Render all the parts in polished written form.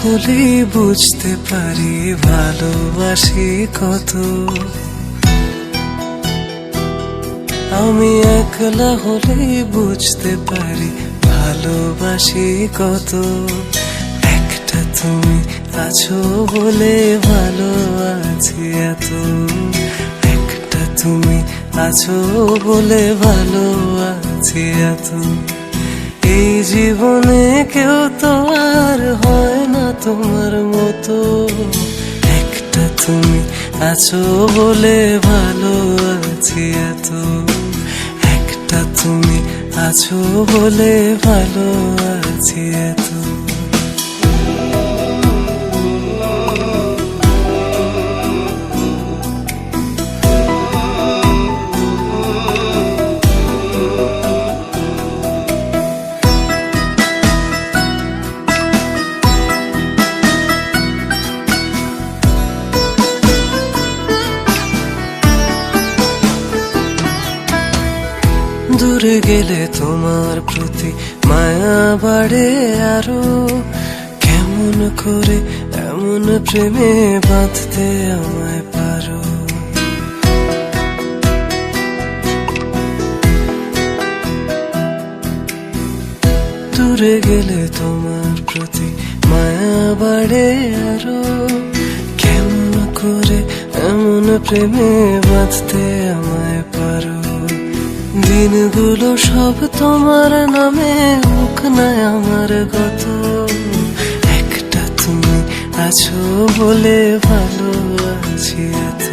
হলেই বুঝতে পারি ভালোবাসি কত। আমি একলা হলেই বুঝতে পারি ভালোবাসি কত। একটা তুমি আছো বলে ভালো আছি এত। একটা তুমি আছো বলে ভালো আছি এত। এই জীবনে কেউ তো আর হয় না তোমার মতো। একটা তুমি আছো বলে ভালো আছি এত। একটা তুমি আছো বলে ভালো আছি এত। দূরে গেলে তোমার প্রতি মায়া বাড়ে আরো। কেমন করে এমন প্রেমে বাঁধতে আমায় পারো। দূরে গেলে তোমার প্রতি মায়া বাড়ে আরো। কেমন করে এমন প্রেমে বাঁধতে আমায় পারো। দিনগুলো সব তোমার নামে হোক না আমার গত। একটা তুমি আছো বলে ভালো আছি এত।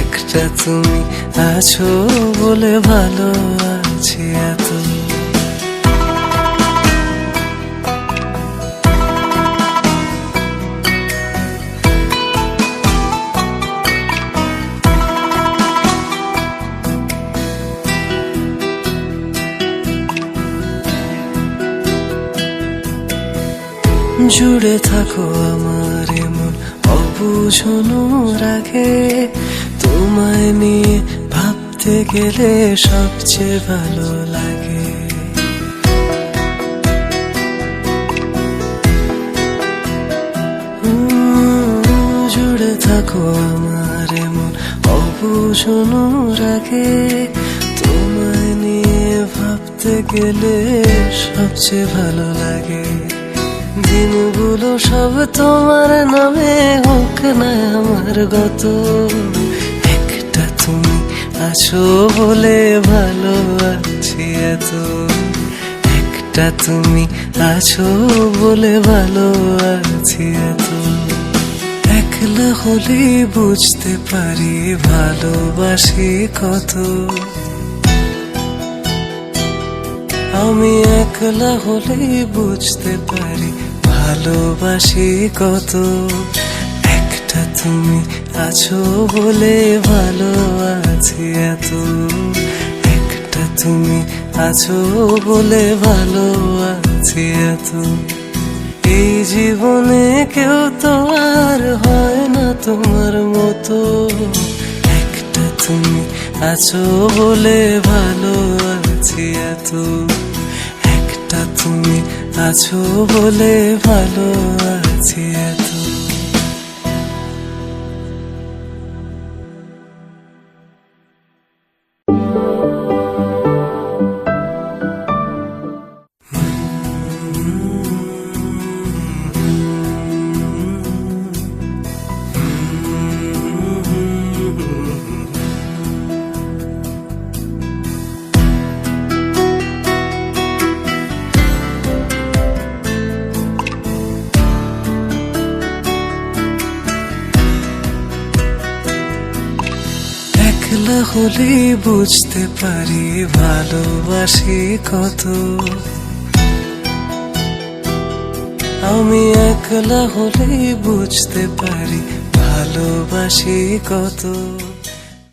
একটা তুমি আছো বলে ভালো আছি এত। জুড়ে থাকো আমার এমন অবুঝনো রাগে। তোমায় নিয়ে ভাবতে গেলে সবচেয়ে ভালো লাগে। জুড়ে থাকো আমার এমন অবুঝনো রাগে। তোমায় নিয়ে ভাবতে গেলে সবচেয়ে ভালো লাগে। দিনগুলো সব তোমার নামে হোক না আমার গত। একটা তুমি আছো বলে ভালো আছি এত। একটা তুমি আছো বলে ভালো আছি এত। একলা হলেই বুঝতে পারি ভালোবাসি কত। আমি একলা হলেই বুঝতে পারি ভালোবাসি কত। একটা তুমি আছো বলে ভালো আছি এত। একটা তুমি আছো বলে ভালো আছি এত। এই জীবনে কেউ তো আর হয় না তোমার মতো। একটা তুমি আছো বলে ভালো আছি এত। একটা তুমি আছো বলে ভালো আছি এত। একলা হলেই বুঝতে পারি ভালোবাসি কত। আমি একলা হলেই বুঝতে পারি ভালোবাসি কত।